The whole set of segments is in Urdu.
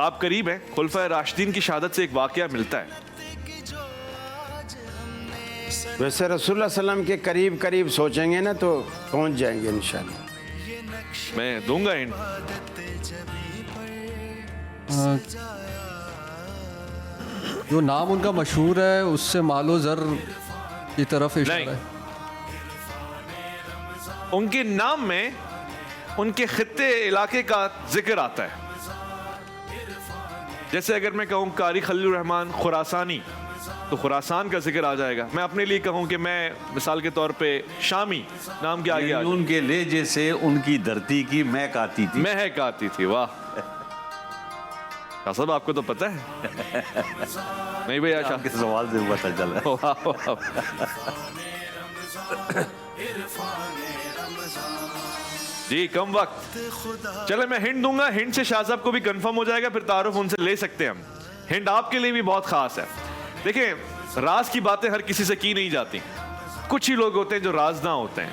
آپ قریب ہیں. خلفائے راشدین کی شہادت سے ایک واقعہ ملتا ہے. ویسے رسول اللہ صلی اللہ علیہ وسلم کے قریب قریب سوچیں گے نا تو پہنچ جائیں گے انشاءاللہ. میں دوں گا ہنٹ. جو نام ان کا مشہور ہے اس سے مال و زر کی طرف اشارہ ہے. ان کے نام میں ان کے خطے علاقے کا ذکر آتا ہے. جیسے اگر میں کہوں قاری خلیل الرحمن خراسانی تو خراسان کا ذکر آ جائے گا. میں اپنے لیے کہوں کہ میں مثال کے طور پہ شامی نام کے آگے ان کے لہجے سے ان کی دھرتی کی مہک آتی تھی. مہک آتی تھی. واہ شاہ صاحب آپ کو تو پتہ ہے. نہیں بھیا آپ کے سوال سے پتہ چلا. جی کم وقت. چلے میں ہنٹ دوں گا. ہنٹ سے شاہ صاحب کو بھی کنفرم ہو جائے گا, پھر تعارف ان سے لے سکتے ہیں ہم. ہنٹ آپ کے لیے بھی بہت خاص ہے. دیکھیں راز کی باتیں ہر کسی سے کی نہیں جاتی. کچھ ہی لوگ ہوتے ہیں جو رازداں ہوتے ہیں,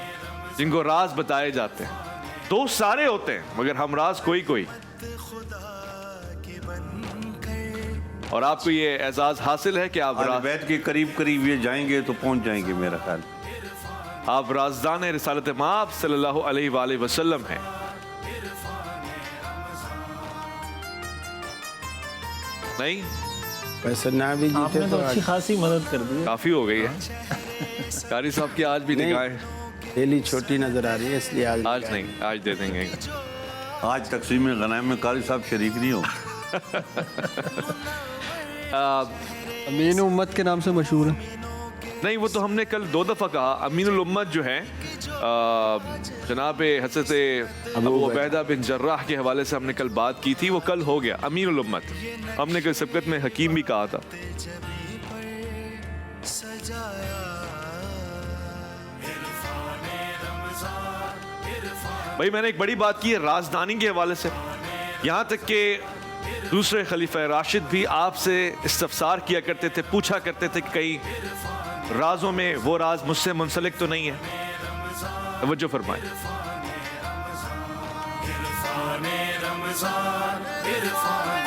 جن کو راز بتائے جاتے ہیں. دوست سارے ہوتے ہیں مگر ہم راز کوئی کوئی. اور آپ کو یہ اعزاز حاصل ہے کہ آپ اہل بیت کے قریب قریب یہ جائیں گے تو پہنچ جائیں گے میرا خیال. آپ رازدان رسالت مآب صلی اللہ علیہ وآلہ وسلم ہیں. نہیں ویسے نہ بھی آپ جیتے نے تو تو اچھی خاصی مدد کر دی. کافی ہو گئی ہے. قاری صاحب کی آج بھی نگاہیں تھیلی چھوٹی نظر آ رہی ہے اس لیے آج نہیں, آج دے دیں گے. آج تقسیم غنائم میں قاری صاحب شریک نہیں ہو. امین امت کے نام سے مشہور ہے. نہیں وہ تو ہم نے کل 2 دفعہ کہا. امین الامت جو ہے جناب حضرت ابو عبیدہ بن جراح کے حوالے سے ہم نے کل بات کی تھی, وہ کل ہو گیا. امین الامت ہم نے کل سبقت میں حکیم بھی کہا تھا. بھائی میں نے ایک بڑی بات کی ہے رازدانی کے حوالے سے. یہاں تک کہ دوسرے خلیفہ راشد بھی آپ سے استفسار کیا کرتے تھے, پوچھا کرتے تھے کہ کئی رازوں میں وہ راز مجھ سے منسلک تو نہیں ہے. توجہ فرمائیں.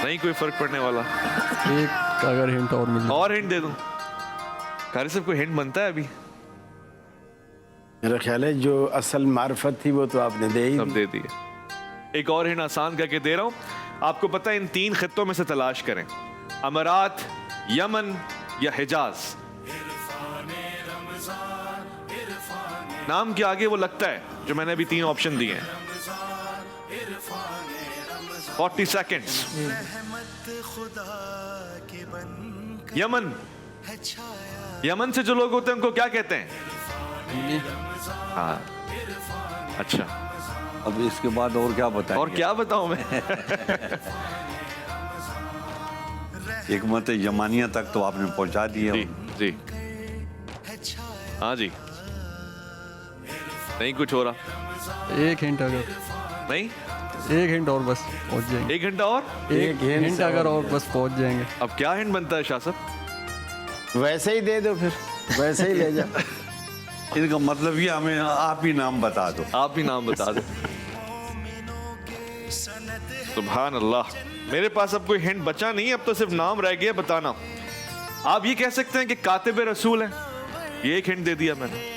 نہیں کوئی فرق پڑنے والا. ایک اگر ہنٹ اور مل اور ہنٹ دے دوں. قاری صاحب کوئی ہنٹ بنتا ہے ابھی؟ میرا خیال ہے جو اصل معرفت تھی وہ تو آپ نے دے ہی سب دے دیے. ایک اور ہنٹ آسان کر کے دے رہا ہوں. آپ کو پتہ ہے ان 3 خطوں میں سے تلاش کریں, امارات, یمن یا حجاز. نام کے آگے وہ لگتا ہے جو میں نے ابھی 3 آپشن دیے ہیں. 40 سیکنڈز. یمن. یمن سے جو لوگ ہوتے ہیں ان کو کیا کہتے ہیں؟ ہاں اچھا. اب اس کے بعد اور کیا بتائیں؟ اور کیا بتاؤں میں. حکمت یمانیہ تک تو آپ نے پہنچا دیا. جی جی ہاں جی. نہیں کچھ ہو رہا. ایک ہنٹ اگر نہیں ایک ہنٹ اور بس پہنچ جائیں گے. 1 گھنٹہ اور. ایک ہنٹ اگر اور بس پہنچ جائیں گے. اب کیا ہنٹ بنتا ہے شاہ صاحب؟ ویسے ہی دے دو, پھر ویسے ہی لے جاؤ. ان کا مطلب یہ ہمیں آپ ہی نام بتا دو. آپ بھی نام بتا دیں. سبحان اللہ. میرے پاس اب کوئی ہنٹ بچا نہیں, اب تو صرف نام رہ گیا بتانا. آپ یہ کہہ سکتے ہیں کہ کاتب رسول ہیں. یہ ایک ہنٹ دے دیا میں نے.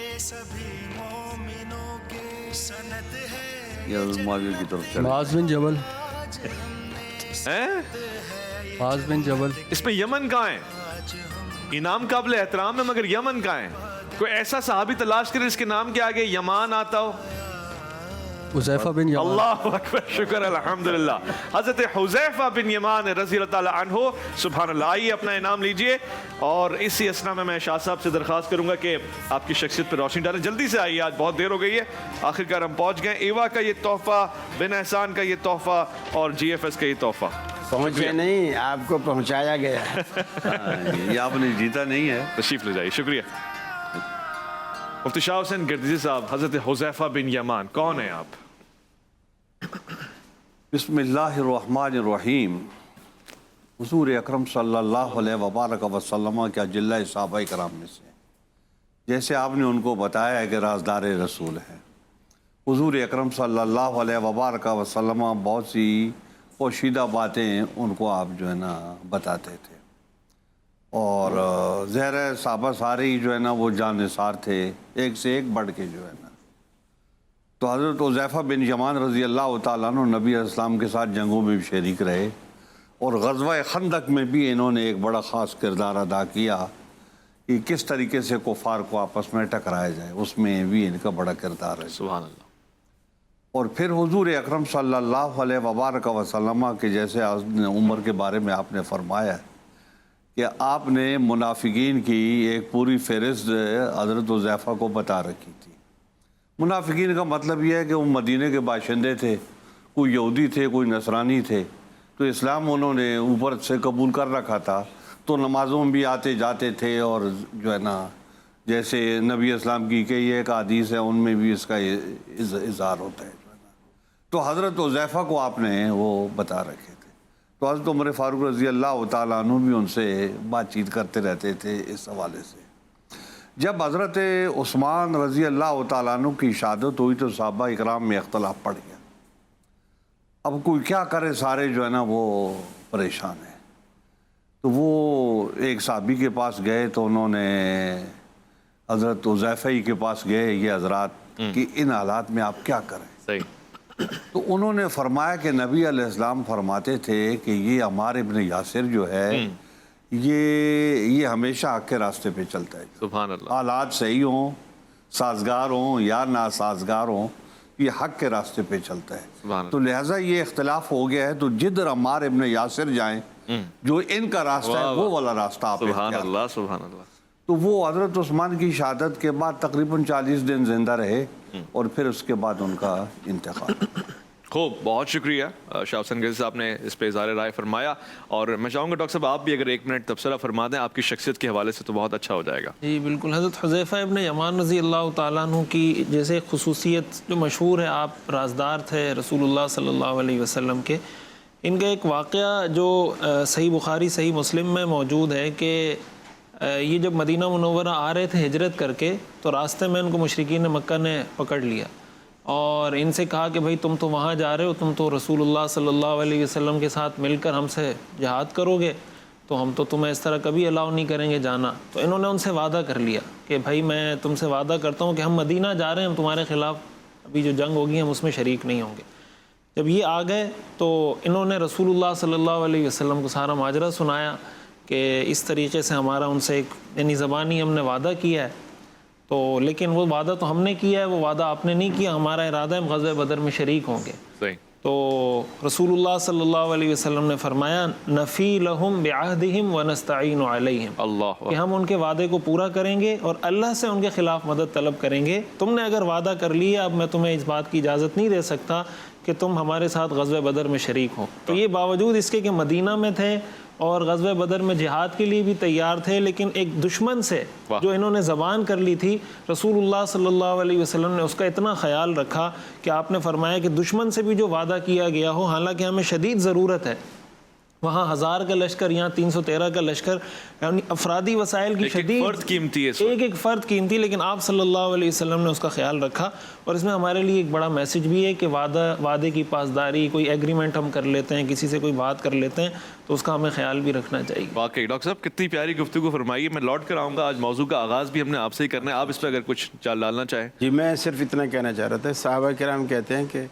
یہ معاویہ کی طرف چلے. معاذ بن جبل. ہیں؟ معاذ بن جبل. اس میں یمن کہاں ہے؟ انعام قابل احترام ہے مگر یمن کہاں ہے؟ کوئی ایسا صحابی تلاش کرے جس کے نام کے آگے یمان آتا ہو. حذیفہ بن یمان. اللہ اکبر, شکر الحمدللہ. حضرت حذیفہ بن یمان رضی اللہ تعالی عنہ. سبحان اللہ. آئیے اپنا انعام لیجئے. اور اسی اسنا میں شاہ صاحب سے درخواست کروں گا کہ آپ کی شخصیت پر روشنی ڈالیں. جلدی سے آئیے, آج بہت دیر ہو گئی ہے. آخرکار ہم پہنچ گئے. ایوا کا یہ تحفہ, بن احسان کا یہ تحفہ اور جی ایف ایس کا یہ تحفہ. پہنچے نہیں, آپ کو پہنچایا گیا. یہ آپ نے جیتا نہیں ہے. تشریف لے جائیے. شکریہ. مفتی شاہ حسین گردیزی صاحب, حضرت حذیفہ بن یمان کون ہیں آپ؟ بسم اللہ الرحمن الرحیم. حضور اکرم صلی اللہ علیہ وبارک وسلم کا جلہ صحابہ کرام میں سے, جیسے آپ نے ان کو بتایا ہے کہ رازدار رسول ہیں. حضور اکرم صلی اللہ علیہ وبارک وسلم بہت سی پوشیدہ باتیں ان کو آپ جو ہے نا بتاتے تھے. اور ظاہر ہے صحابہ سارے ہی جو ہے نا وہ جانثار تھے, ایک سے ایک بڑھ کے جو ہے نا. تو حضرت حذیفہ بن یمان رضی اللہ تعالیٰ عنہ نبی علیہ السلام کے ساتھ جنگوں میں بھی شریک رہے, اور غزوہ خندق میں بھی انہوں نے ایک بڑا خاص کردار ادا کیا کہ کس طریقے سے کفار کو آپس میں ٹکرایا جائے, اس میں بھی ان کا بڑا کردار ہے. سبحان اللہ. اور پھر حضور اکرم صلی اللہ علیہ وبارک وسلم کے جیسے عمر کے بارے میں آپ نے فرمایا کہ آپ نے منافقین کی ایک پوری فہرست حضرت حذیفہ کو بتا رکھی تھی. منافقین کا مطلب یہ ہے کہ وہ مدینے کے باشندے تھے, کوئی یہودی تھے, کوئی نصرانی تھے, تو اسلام انہوں نے اوپر سے قبول کر رکھا تھا, تو نمازوں میں بھی آتے جاتے تھے, اور جو ہے نا جیسے نبی اسلام کی کہ یہ ایک حدیث ہے ان میں بھی اس کا اظہار ہوتا ہے. تو حضرت حذیفہ کو آپ نے وہ بتا رکھے تھے. تو حضرت عمر فاروق رضی اللہ تعالیٰ عنہ بھی ان سے بات چیت کرتے رہتے تھے اس حوالے سے. جب حضرت عثمان رضی اللہ تعالیٰ عنہ کی شہادت ہوئی تو صحابہ اکرام میں اختلاف پڑ گیا. اب کوئی کیا کرے, سارے جو ہے نا وہ پریشان ہیں. تو وہ ایک صحابی کے پاس گئے تو انہوں نے حضرت حذیفہ ہی کے پاس گئے, یہ حضرات کہ ان حالات میں آپ کیا کریں. صحیح. تو انہوں نے فرمایا کہ نبی علیہ السلام فرماتے تھے کہ یہ عمار ابن یاسر جو ہے یہ ہمیشہ حق کے راستے پہ چلتا ہے. سبحان اللہ. حالات صحیح ہوں, سازگار ہوں یا ناسازگار ہوں, یہ حق کے راستے پہ چلتا ہے. تو لہٰذا یہ اختلاف ہو گیا ہے, تو جدھر عمار ابن یاسر جائیں, جو ان کا راستہ ہے وہ والا راستہ آپ سبحان اللہ. سبحان اللہ. تو وہ حضرت عثمان کی شہادت کے بعد تقریباً 40 دن زندہ رہے, اور پھر اس کے بعد ان کا انتقال. خوب, بہت شکریہ شاہ حسین غازی صاحب نے اس پہ اظہار رائے فرمایا. اور میں چاہوں گا ڈاکٹر صاحب آپ بھی اگر 1 منٹ تبصرہ فرما دیں آپ کی شخصیت کے حوالے سے تو بہت اچھا ہو جائے گا. جی بالکل. حضرت حذیفہ ابن یمان رضی اللہ تعالیٰ عنہ کی جیسے خصوصیت جو مشہور ہے, آپ رازدار تھے رسول اللہ صلی اللہ علیہ وسلم کے. ان کا ایک واقعہ جو صحیح بخاری صحیح مسلم میں موجود ہے کہ یہ جب مدینہ منورہ آ رہے تھے ہجرت کر کے, تو راستے میں ان کو مشرکین مکہ نے پکڑ لیا اور ان سے کہا کہ بھائی تم تو وہاں جا رہے ہو, تم تو رسول اللہ صلی اللہ علیہ وسلم کے ساتھ مل کر ہم سے جہاد کرو گے, تو ہم تو تمہیں اس طرح کبھی الاؤ نہیں کریں گے جانا. تو انہوں نے ان سے وعدہ کر لیا کہ بھائی میں تم سے وعدہ کرتا ہوں کہ ہم مدینہ جا رہے ہیں, ہم تمہارے خلاف ابھی جو جنگ ہوگی ہم اس میں شریک نہیں ہوں گے. جب یہ آ گئے تو انہوں نے رسول اللہ صلی اللہ علیہ وسلم کو سارا ماجرا سنایا کہ اس طریقے سے ہمارا ان سے ایک یعنی زبانی ہم نے وعدہ کیا ہے, تو لیکن وہ وعدہ تو ہم نے کیا ہے, وہ وعدہ آپ نے نہیں کیا, ہمارا ارادہ ہے ہم غزوہ بدر میں شریک ہوں گے. صحیح. تو رسول اللہ صلی اللہ علیہ وسلم نے فرمایا نفی لہم بعہدہم ونستعین علیہم, اللہ کہ ہم ان کے وعدے کو پورا کریں گے اور اللہ سے ان کے خلاف مدد طلب کریں گے. تم نے اگر وعدہ کر لیا, اب میں تمہیں اس بات کی اجازت نہیں دے سکتا کہ تم ہمارے ساتھ غزوہ بدر میں شریک ہو. تو یہ باوجود اس کے کہ مدینہ میں تھے اور غزوہ بدر میں جہاد کے لیے بھی تیار تھے, لیکن ایک دشمن سے جو انہوں نے زبان کر لی تھی, رسول اللہ صلی اللہ علیہ وسلم نے اس کا اتنا خیال رکھا کہ آپ نے فرمایا کہ دشمن سے بھی جو وعدہ کیا گیا ہو, حالانکہ ہمیں شدید ضرورت ہے, وہاں 1000 کا لشکر یہاں 313 کا لشکر, یعنی افرادی وسائل کی شدید فرد قیمتی ہے, ایک فرد قیمتی, لیکن آپ صلی اللہ علیہ وسلم نے اس کا خیال رکھا. اور اس میں ہمارے لیے ایک بڑا میسج بھی ہے کہ وعدے کی پاسداری, کوئی ایگریمنٹ ہم کر لیتے ہیں, کسی سے کوئی بات کر لیتے ہیں, تو اس کا ہمیں خیال بھی رکھنا چاہیے. واقعی ڈاکٹر صاحب کتنی پیاری گفتگو فرمائی ہے. میں لوٹ کر آؤں گا, آج موضوع کا آغاز بھی ہم نے آپ سے ہی کرنا ہے, آپ اس پہ اگر کچھ چال ڈالنا چاہیں. جی میں صرف اتنا کہنا چاہ رہا تھا, صحابہ کرام کہتے ہیں کہ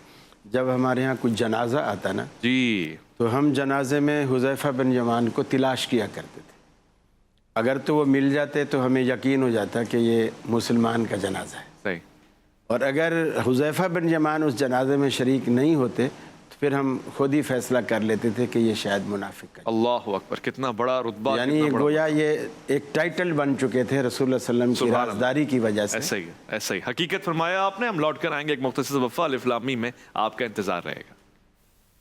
جب ہمارے ہاں کچھ جنازہ آتا نا, جی تو ہم جنازے میں حذیفہ بن یمان کو تلاش کیا کرتے تھے. اگر تو وہ مل جاتے تو ہمیں یقین ہو جاتا کہ یہ مسلمان کا جنازہ ہے. صحیح. اور اگر حذیفہ بن یمان اس جنازے میں شریک نہیں ہوتے تو پھر ہم خود ہی فیصلہ کر لیتے تھے کہ یہ شاید منافق ہے. اللہ اکبر, کتنا بڑا رتبہ, یعنی گویا یہ ایک ٹائٹل بن چکے تھے رسول اللہ صلی اللہ علیہ وسلم کی رازداری کی وجہ سے. ایسا ہی ہے, ایسا ہی حقیقت فرمایا آپ نے. ہم لوٹ کر آئیں گے, ایک مختصر وقفہ, الف لام میم میں آپ کا انتظار رہے گا.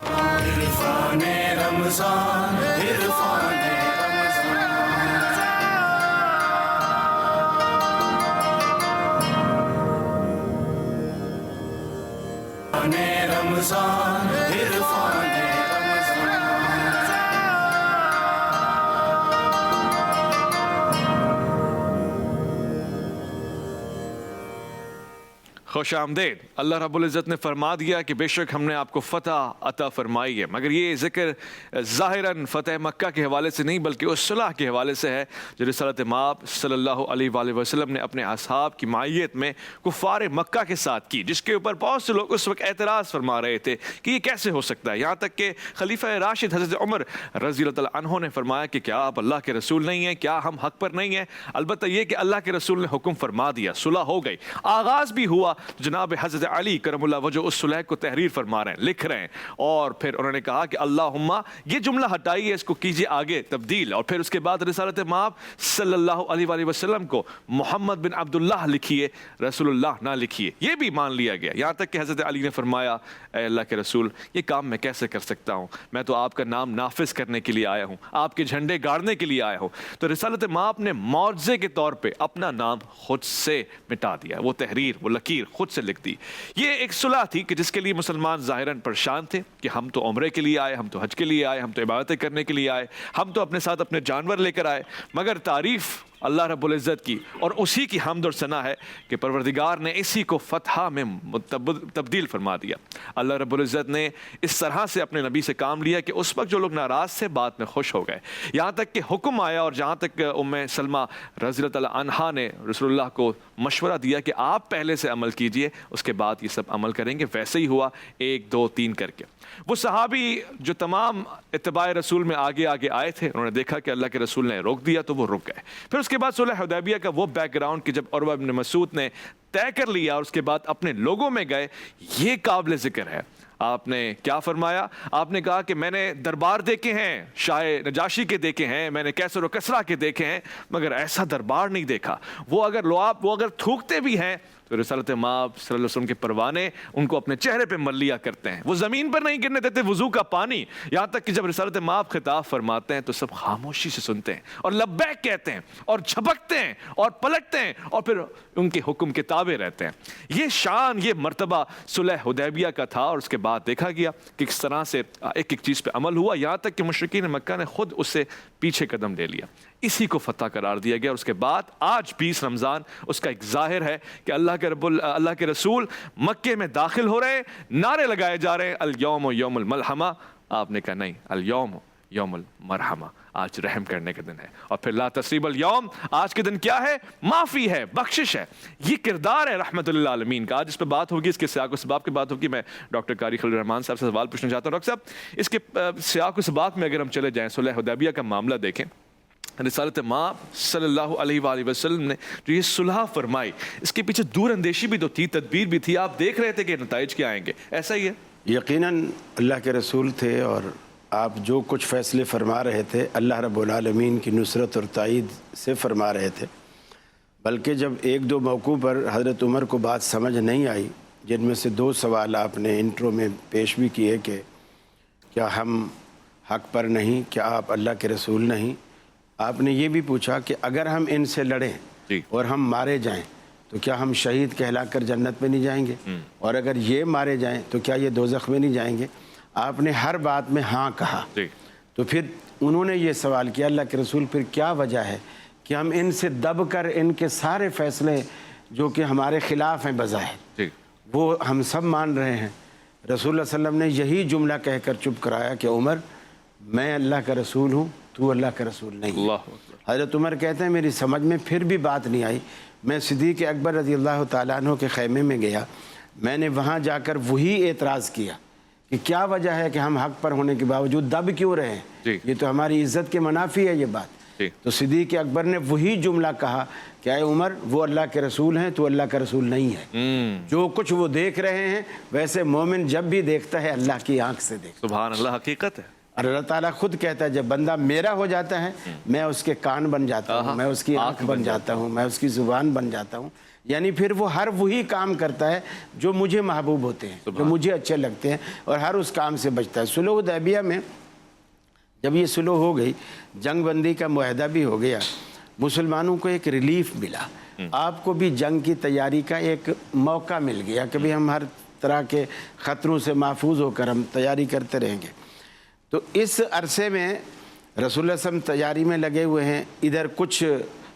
عرفان رمضان عرفان رمضان عرفان خوش آمدید. اللہ رب العزت نے فرما دیا کہ بے شک ہم نے آپ کو فتح عطا فرمائی ہے، مگر یہ ذکر ظاہراً فتح مکہ کے حوالے سے نہیں بلکہ اس صلح کے حوالے سے ہے جو رسالت مآب صلی اللہ علیہ وآلہ وسلم نے اپنے اصحاب کی معیت میں کفار مکہ کے ساتھ کی، جس کے اوپر بہت سے لوگ اس وقت اعتراض فرما رہے تھے کہ یہ کیسے ہو سکتا ہے. یہاں تک کہ خلیفہ راشد حضرت عمر رضی اللہ تعالیٰ عنہ نے فرمایا کہ کیا آپ اللہ کے رسول نہیں ہیں، کیا ہم حق پر نہیں ہیں؟ البتہ یہ کہ اللہ کے رسول نے حکم فرما دیا، صلح ہو گئی، آغاز بھی ہوا. جناب حضرت علی کرم اللہ وجہ اس صلح کو تحریر فرما رہے ہیں، لکھ رہے ہیں، اور پھر انہوں نے کہا کہ اللہم یہ جملہ ہٹائیے، اس کو کیجیے آگے تبدیل، اور پھر اس کے بعد رسالت مآب صلی اللہ علیہ وآلہ وسلم کو محمد بن عبداللہ لکھیے، رسول اللہ نہ لکھیے. یہ بھی مان لیا گیا. یہاں تک کہ حضرت علی نے فرمایا اے اللہ کے رسول یہ کام میں کیسے کر سکتا ہوں، میں تو آپ کا نام نافذ کرنے کے لیے آیا ہوں، آپ کے جھنڈے گاڑنے کے لیے آیا ہوں. تو رسالت مآب نے معجزے کے طور پہ اپنا نام خود سے مٹا دیا، وہ تحریر، وہ لکیر خود سے لکھ دی. یہ ایک صلح تھی کہ جس کے لیے مسلمان ظاہراً پریشان تھے کہ ہم تو عمرے کے لیے آئے، ہم تو حج کے لیے آئے، ہم تو عبادتیں کرنے کے لیے آئے، ہم تو اپنے ساتھ اپنے جانور لے کر آئے. مگر تعریف اللہ رب العزت کی اور اسی کی حمد اور ثنا ہے کہ پروردگار نے اسی کو فتح میں تبدیل فرما دیا. اللہ رب العزت نے اس طرح سے اپنے نبی سے کام لیا کہ اس وقت جو لوگ ناراض تھے بعد میں خوش ہو گئے. یہاں تک کہ حکم آیا، اور جہاں تک ام سلمہ رضی اللہ تعالیٰ عنہا نے رسول اللہ کو مشورہ دیا کہ آپ پہلے سے عمل کیجئے، اس کے بعد یہ سب عمل کریں گے. ویسے ہی ہوا، 1 2 3 کر کے. وہ صحابی جو تمام اتباع رسول میں آگے آگے آئے تھے، انہوں نے دیکھا کہ اللہ کے رسول نے روک دیا تو وہ رک گئے. پھر اس کے بعد صلح حدیبیہ کا وہ بیک گراؤنڈ کہ جب عروہ بن مسعود نے طے کر لیا اور اس کے بعد اپنے لوگوں میں گئے، یہ قابل ذکر ہے. آپ نے کیا فرمایا؟ آپ نے کہا کہ میں نے دربار دیکھے ہیں، شاہ نجاشی کے دیکھے ہیں، میں نے کیسر و کسریٰ کے دیکھے ہیں، مگر ایسا دربار نہیں دیکھا. وہ اگر تھوکتے بھی ہیں تو رسالت مآب صلی اللہ علیہ وسلم کے پروانے ان کو اپنے چہرے پہ مل لیا کرتے ہیں، وہ زمین پر نہیں گرنے دیتے وضو کا پانی. یہاں تک کہ جب رسالت مآب خطاب فرماتے ہیں تو سب خاموشی سے سنتے ہیں اور لبیک کہتے ہیں اور جھپکتے ہیں اور پلٹتے ہیں اور پھر ان کے حکم کے تابع رہتے ہیں. یہ شان، یہ مرتبہ صلح حدیبیہ کا تھا. اور اس کے بعد دیکھا گیا کہ کس طرح سے ایک ایک چیز پہ عمل ہوا، یہاں تک کہ مشرکین مکہ نے خود اس سے پیچھے قدم لے لیا. اسی کو فتح قرار دیا گیا. اور اس کے بعد آج 20 رمضان اس کا ایک ظاہر ہے کہ اللہ کے رسول مکے میں داخل ہو رہے ہیں، نعرے لگائے جا رہے ہیں الیوم یوم الملحمہ. آپ نے کہا نہیں، الیوم یوم المرحمہ، آج رحم کرنے کا دن ہے. اور پھر لا تثریب اليوم، آج کے دن کیا ہے؟ معافی ہے، بخشش ہے. یہ کردار ہے رحمت اللہ عالمین کا. آج اس پہ بات ہوگی، اس کے سیاق و سباق کی بات ہوگی. میں ڈاکٹر قاری خلیل الرحمان صاحب سے سوال پوچھنا چاہتا ہوں. ڈاکٹر صاحب، اس کے سیاق و سباق میں اگر ہم چلے جائیں، صلح حدیبیہ کا معاملہ دیکھیں. رسالت مآب صلی اللہ علیہ وآلہ وسلم نے جو یہ صلح فرمائی، اس کے پیچھے دور اندیشی بھی تو تھی، تدبیر بھی تھی. آپ دیکھ رہے تھے کہ نتائج کیا آئیں گے، ایسا ہی ہے؟ یقیناً اللہ کے رسول تھے، اور آپ جو کچھ فیصلے فرما رہے تھے اللہ رب العالمین کی نصرت اور تائید سے فرما رہے تھے. بلکہ جب 1 2 موقعوں پر حضرت عمر کو بات سمجھ نہیں آئی، جن میں سے 2 سوال آپ نے انٹرو میں پیش بھی کیے کہ کیا ہم حق پر نہیں، کیا آپ اللہ کے رسول نہیں. آپ نے یہ بھی پوچھا کہ اگر ہم ان سے لڑیں اور ہم مارے جائیں تو کیا ہم شہید کہلا کر جنت میں نہیں جائیں گے، اور اگر یہ مارے جائیں تو کیا یہ دوزخ میں نہیں جائیں گے. آپ نے ہر بات میں ہاں کہا. تو پھر انہوں نے یہ سوال کیا اللہ کے رسول پھر کیا وجہ ہے کہ ہم ان سے دب کر ان کے سارے فیصلے جو کہ ہمارے خلاف ہیں بظاہر وہ ہم سب مان رہے ہیں. رسول اللہ صلی اللہ علیہ وسلم نے یہی جملہ کہہ کر چپ کرایا کہ عمر میں اللہ کا رسول ہوں، تو اللہ کا رسول نہیں. حضرت عمر کہتے ہیں میری سمجھ میں پھر بھی بات نہیں آئی. میں صدیق اکبر رضی اللہ تعالیٰ عنہ کے خیمے میں گیا، میں نے وہاں جا کر وہی اعتراض کیا کہ کیا وجہ ہے کہ ہم حق پر ہونے کے باوجود دب کیوں رہے ہیں، یہ تو ہماری عزت کے منافی ہے یہ بات. تو صدیق اکبر نے وہی جملہ کہا کہ اے عمر وہ اللہ کے رسول ہیں، تو اللہ کا رسول نہیں ہے. جو کچھ وہ دیکھ رہے ہیں ویسے مومن جب بھی دیکھتا ہے اللہ کی آنکھ سے دیکھتا ہے. سبحان اللہ، حقیقت ہے. اور اللہ تعالیٰ خود کہتا ہے جب بندہ میرا ہو جاتا ہے میں اس کے کان بن جاتا ہوں، میں اس کی آنکھ بن جاتا ہوں، میں اس کی زبان بن جاتا ہوں. یعنی پھر وہ ہر وہی کام کرتا ہے جو مجھے محبوب ہوتے ہیں، جو مجھے اچھے لگتے ہیں، اور ہر اس کام سے بچتا ہے. صلح حدیبیہ میں جب یہ صلح ہو گئی، جنگ بندی کا معاہدہ بھی ہو گیا، مسلمانوں کو ایک ریلیف ملا. آپ کو بھی جنگ کی تیاری کا ایک موقع مل گیا کہ بھی ہم ہر طرح کے خطروں سے محفوظ ہو کر ہم تیاری کرتے رہیں گے. تو اس عرصے میں رسول اللہ صلی اللہ علیہ وسلم تیاری میں لگے ہوئے ہیں. ادھر کچھ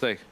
صحیح.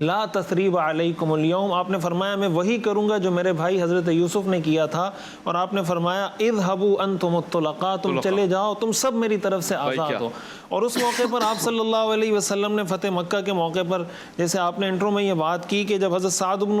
لا تثریب علیکم اليوم، آپ نے فرمایا میں وہی کروں گا جو میرے بھائی حضرت یوسف نے کیا تھا، اور آپ نے فرمایا اذهبوا انتم الطلقاء، تم چلے جاؤ، تم سب میری طرف سے آزاد ہو۔ اور اس موقع پر آپ صلی اللہ علیہ وسلم نے فتح مکہ کے موقع پر، جیسے آپ نے انٹرو میں یہ بات کی کہ جب حضرت سعد بن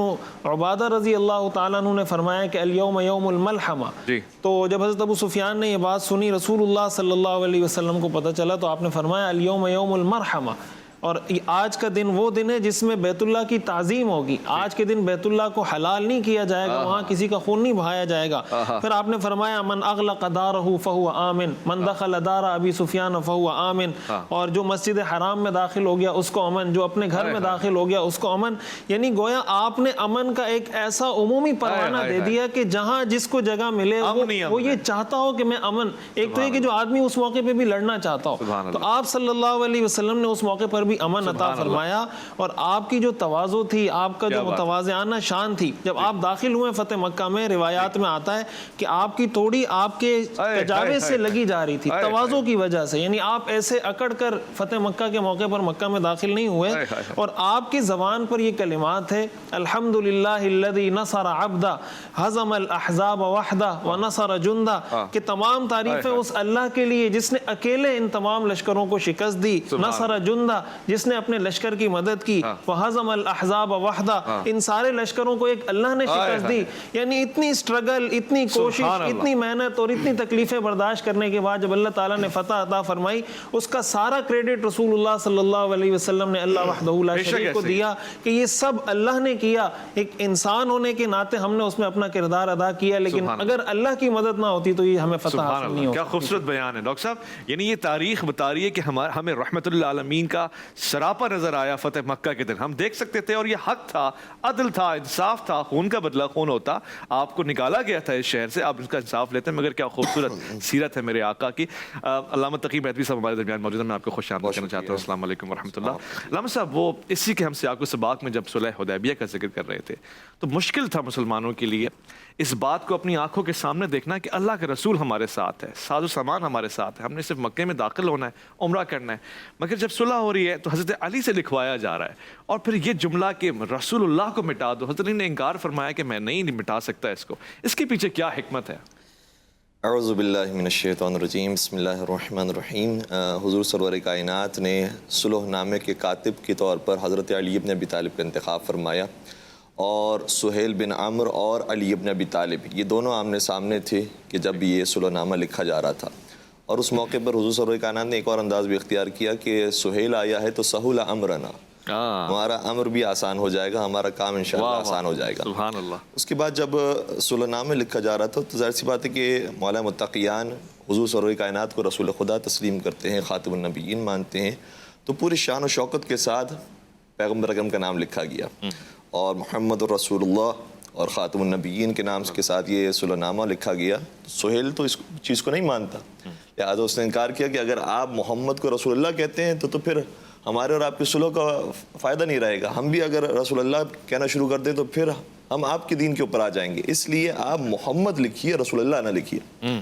عبادہ رضی اللہ تعالیٰ عنہ نے فرمایا کہ الیوم یوم الملحمہ، تو جب حضرت ابو سفیان نے یہ بات سنی، رسول اللہ صلی اللہ علیہ وسلم کو پتہ چلا، تو آپ نے فرمایا الیوم یوم المرحمہ، اور آج کا دن وہ دن ہے جس میں بیت اللہ کی تعظیم ہوگی، آج کے دن بیت اللہ کو حلال نہیں کیا جائے گا، وہاں کسی کا خون نہیں بہایا جائے گا۔ پھر آپ نے فرمایا من اغلق دارہ فہو آمن، من دخل دار ابی سفیان فہو آمن، اور جو مسجد حرام میں داخل ہو گیا اس کو امن، جو اپنے گھر میں داخل ہو گیا اس کو امن۔ یعنی گویا آپ نے امن کا ایک ایسا عمومی پروانہ دے دیا کہ جہاں جس کو جگہ ملے وہ یہ چاہتا ہو کہ میں امن، ایک تو یہ کہ جو آدمی اس موقع پہ بھی لڑنا چاہتا ہو، تو آپ صلی اللہ علیہ وسلم نے اس موقع پر بھی امن عطا فرمایا۔ اور آپ کی جو تواضع تھی، آپ کا جو متواضعانہ شان تھی، جب آپ داخل ہوئے فتح مکہ میں، روایات میں آتا ہے کہ آپ کی توڑی آپ کے تجاوز سے لگی جا رہی تھی تواضع کی وجہ سے، یعنی آپ ایسے اکڑ کر فتح مکہ کے موقع پر مکہ میں داخل نہیں ہوئے، اور آپ کی زبان پر یہ کلمات ہے الحمدللہ الذی نصر عبدہ ہزم الاحزاب وحدہ ونصر جندہ، کہ تمام تعریفیں اس اللہ کے لیے جس نے اکیلے ان تمام لشکروں کو شکست دی، نصر جندہ جس نے اپنے لشکر کی مدد کی، وَحَزَمَ الْأَحْزَابَ وَحْدَ ان سارے لشکروں کو ایک اللہ نے شکست دی۔ یعنی اتنی سٹرگل، اتنی کوشش، اتنی محنت اور اتنی تکلیفیں برداشت کرنے کے بعد جب اللہ تعالیٰ نے فتح عطا فرمائی، اس کا سارا کریڈٹ رسول اللہ صلی اللہ علیہ وسلم نے اللہ وحدہ لا شریک کو دیا کہ یہ سب اللہ نے کیا۔ ایک انسان ہونے کے ناطے ہم نے اس میں اپنا کردار ادا کیا، لیکن اگر اللہ کی مدد نہ ہوتی تو یہ ہمیں فتح حاصل نہیں ہوتی۔ کیا خوبصورت بیان ہے ڈاکٹر صاحب، یعنی یہ تاریخ بتا رہی ہے کہ ہمیں رحمت للعالمین کا سراپا نظر آیا فتح مکہ کے دن۔ ہم دیکھ سکتے تھے اور یہ حق تھا، عدل تھا، انصاف تھا، خون کا بدلہ خون ہوتا، آپ کو نکالا گیا تھا اس شہر سے، آپ اس کا انصاف لیتے ہیں۔ مگر کیا خوبصورت سیرت ہے میرے آقا کی۔ علامہ تقی مہدوی صاحب ہمارے درمیان موجود ہیں، میں آپ کو خوش آمدید کہنا چاہتا ہوں۔ السلام علیکم ورحمۃ اللہ۔ علامہ صاحب، وہ اسی کے ہم سیاق و سباق میں جب صلح حدیبیہ کا ذکر کر رہے تھے تو مشکل تھا مسلمانوں کے لیے اس بات کو اپنی آنکھوں کے سامنے دیکھنا کہ اللہ کے رسول ہمارے ساتھ ہے، ساز و سامان ہمارے ساتھ ہے، ہم نے صرف مکے میں داخل ہونا ہے، عمرہ کرنا ہے۔ مگر جب صلح ہو رہی ہے تو حضرت علی سے لکھوایا جا رہا ہے، اور پھر یہ جملہ کہ رسول اللہ کو مٹا دو، حضرت علی نے انکار فرمایا کہ میں نہیں مٹا سکتا اس کو۔ اس کے پیچھے کیا حکمت ہے؟ اعوذ باللہ من الشیطان الرجیم، بسم اللہ الرحمن الرحیم۔ حضور سرور کائنات نے صلح نامے کے کاتب کے طور پر حضرت علی بن ابی طالب کا انتخاب فرمایا، اور سہیل بن عمرو اور علی بن ابی طالب یہ دونوں آمنے سامنے تھے کہ جب یہ صلح نامہ لکھا جا رہا تھا، اور اس موقع پر حضور سرور کائنات نے ایک اور انداز بھی اختیار کیا کہ سہیل آیا ہے تو سہول امرنا، ہمارا امر بھی آسان ہو جائے گا، ہمارا کام انشاءاللہ آسان ہو جائے گا۔ سبحان اللہ۔ اس کے بعد جب صلح نامہ لکھا جا رہا تھا تو ظاہر سی بات ہے کہ مولا متقیان حضور سرور کائنات کو رسول خدا تسلیم کرتے ہیں، خاتم النبیین مانتے ہیں، تو پوری شان و شوکت کے ساتھ پیغمبر اکرم کا نام لکھا گیا، اور محمد الرسول اللہ اور خاتم النبیین کے نام کے ساتھ یہ صلح نامہ لکھا گیا۔ سہیل تو اس چیز کو نہیں مانتا، لہٰذا اس نے انکار کیا کہ اگر آپ محمد کو رسول اللہ کہتے ہیں تو پھر ہمارے اور آپ کے صلح کا فائدہ نہیں رہے گا، ہم بھی اگر رسول اللہ کہنا شروع کر دیں تو پھر ہم آپ کے دین کے اوپر آ جائیں گے، اس لیے آپ محمد لکھیے، رسول اللہ نہ لکھیے۔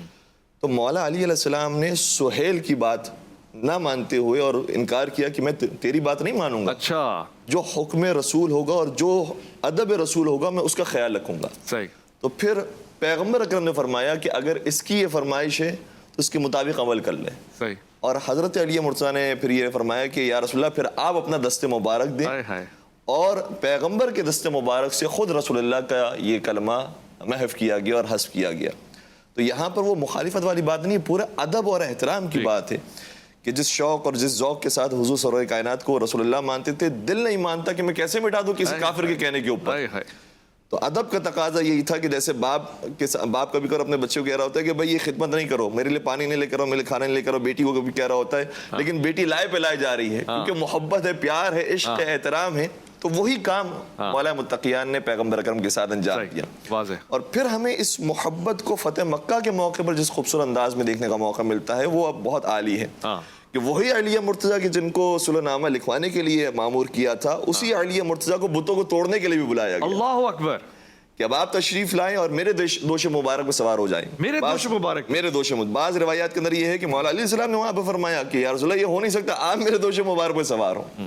تو مولا علی علیہ السلام نے سہیل کی بات نہ مانتے ہوئے اور انکار کیا کہ میں تیری بات نہیں مانوں گا، اچھا، جو حکم رسول ہوگا اور جو ادب رسول ہوگا میں اس کا خیال رکھوں گا۔ صحیح۔ تو پھر پیغمبر اکرم نے فرمایا کہ اگر اس کی یہ فرمائش ہے تو اس کے مطابق عمل کر لیں۔ صحیح۔ اور حضرت علی مرتضیٰ نے پھر یہ فرمایا کہ یا رسول اللہ پھر آپ اپنا دست مبارک دیں، اور پیغمبر کے دست مبارک سے خود رسول اللہ کا یہ کلمہ محو کیا گیا اور حذف کیا گیا۔ تو یہاں پر وہ مخالفت والی بات نہیں، پورا ادب اور احترام کی بات ہے کہ جس شوق اور جس ذوق کے ساتھ حضور سرور کائنات کو رسول اللہ مانتے تھے، دل نہیں مانتا کہ میں کیسے مٹا دوں کسی کافر کے کہنے کے اوپر۔ تو ادب کا تقاضا یہی تھا کہ جیسے باپ کبھی کبھی اپنے بچوں کو کہہ رہا ہوتا ہے کہ بھائی یہ خدمت نہیں کرو، میرے لیے پانی نہیں لے کر آؤ، میرے لیے کھانا نہیں لے کر آؤ، بیٹی کو کبھی کہہ رہا ہوتا ہے، لیکن بیٹی لائے پہ لائے جا رہی ہے کیونکہ محبت ہے، پیار ہے، عشق ہے، احترام ہے۔ تو وہی کام مولا متقیان نے پیغمبر اکرم کے ساتھ انجام دیا۔ اور پھر ہمیں اس محبت کو فتح مکہ کے موقع پر جس خوبصورت انداز میں دیکھنے کا موقع ملتا ہے وہ اب بہت عالی ہے کہ وہی علی مرتضیٰ کی جن کو صلح نامہ لکھوانے کے لیے معمور کیا تھا، اسی علی مرتضیٰ کو بتوں کو توڑنے کے لیے بھی بلایا گیا۔ اللہ اکبر۔ کہ اب آپ تشریف لائیں اور میرے دوش مبارک میں سوار ہو جائیں۔ میرے دوش مبارک؟ میرے دوش مبارک۔ بعض روایات کے اندر یہ ہے کہ مولا علیہ السلام نے وہاں پہ فرمایا کہ یا رسول اللہ یہ ہو نہیں سکتا، آپ میرے دوش مبارک میں سوار ہوں۔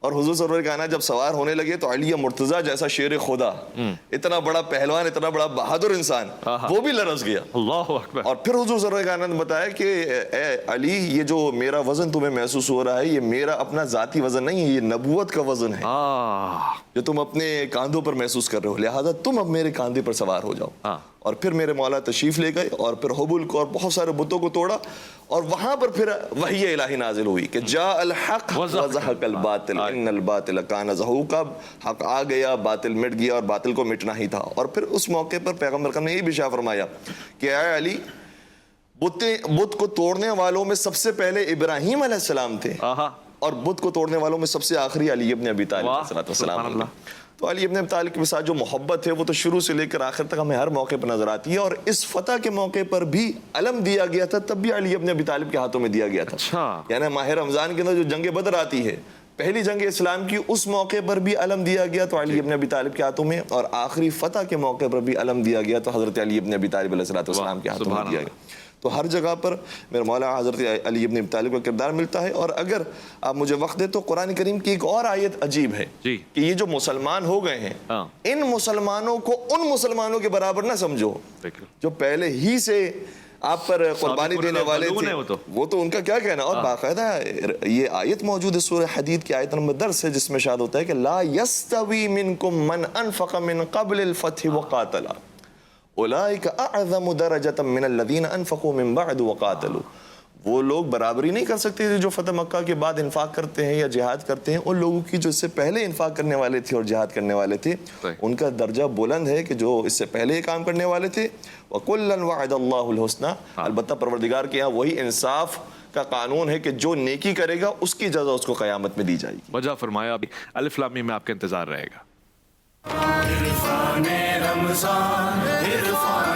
اور حضور سرور کائنات جب سوار ہونے لگے تو علی مرتضیٰ جیسا شیر خدا، اتنا بڑا پہلوان، اتنا بڑا بہادر انسان، وہ بھی لرز گیا. اللہ اکبر. اور پھر حضور سرور کائنات نے بتایا کہ اے علی، یہ جو میرا وزن تمہیں محسوس ہو رہا ہے یہ میرا اپنا ذاتی وزن نہیں ہے، یہ نبوت کا وزن ہے جو تم اپنے کاندھوں پر محسوس کر رہے ہو، لہٰذا تم اب میرے کاندھے پر سوار ہو جاؤ. اور پھر میرے مولا تشریف لے گئے اور پھر حبل کو اور بہت سارے بتوں کو توڑا، اور وہاں پر پھر وحی الہی نازل ہوئی کہ جاء الحق وزهق الباطل ان الباطل کان زہوقا. حق آ گیا، باطل مٹ گیا، اور باطل کو مٹنا ہی تھا. اور پھر اس موقع پر پیغمبر کرم نے یہ بھی اشارہ فرمایا کہ اے علی، بت کو توڑنے والوں میں سب سے پہلے ابراہیم علیہ السلام تھے، اور بت کو توڑنے والوں میں سب سے آخری علی ابن ابی طالب علیہ السلام. تو علی ابن ابی طالب کے ساتھ جو محبت ہے وہ تو شروع سے لے کر آخر تک ہمیں ہر موقع پر نظر آتی ہے. اور اس فتح کے موقع پر بھی علم دیا گیا تھا، تب بھی علی ابن ابی طالب کے ہاتھوں میں دیا گیا تھا. یعنی ماہ رمضان کے اندر جو جنگ بدر آتی ہے، پہلی جنگ اسلام کی، اس موقع پر بھی علم دیا گیا تو علی ابن ابی طالب کے ہاتھوں میں، اور آخری فتح کے موقع پر بھی علم دیا گیا تو حضرت علی ابن ابی طالب علیہ السلام کے ہاتھوں میں دیا گیا. تو ہر جگہ پر میرے مولا حضرت علی ابن ابی طالب کا کردار ملتا ہے. اور اگر آپ مجھے وقت دیں تو قرآن کریم کی ایک اور آیت عجیب ہے کہ یہ جو مسلمان ہو گئے ہیں، ان مسلمانوں کو ان مسلمانوں کے برابر نہ سمجھو جو پہلے ہی سے آپ پر قربانی دینے والے تھے. وہ تو ان کا کیا کہنا. اور باقاعدہ یہ آیت موجود ہے سورہ حدید کی آیت نمبر 10 سے، جس میں اشارہ ہوتا ہے کہ لا یستوی منکم من انفق من قبل الفتح وقاتل اولئک اعظم درجۃ من الذین انفقوا من بعد وقاتلوا. وہ لوگ برابری نہیں کر سکتے جو فتح مکہ کے بعد انفاق کرتے ہیں یا جہاد کرتے ہیں ان لوگوں کی جو اس سے پہلے انفاق کرنے والے تھے اور جہاد کرنے والے تھے. ان کا درجہ بلند ہے کہ جو اس سے پہلے یہ کام کرنے والے تھے. وَكُلًّا وَعَدَ اللَّهُ الْحُسْنَى. البتہ پروردگار کے یہاں وہی انصاف کا قانون ہے کہ جو نیکی کرے گا اس کی جزا اس کو قیامت میں دی جائے گی. وجہ فرمایا. الف لام میم میں آپ کا انتظار رہے گا. عرفان رمضان عرفان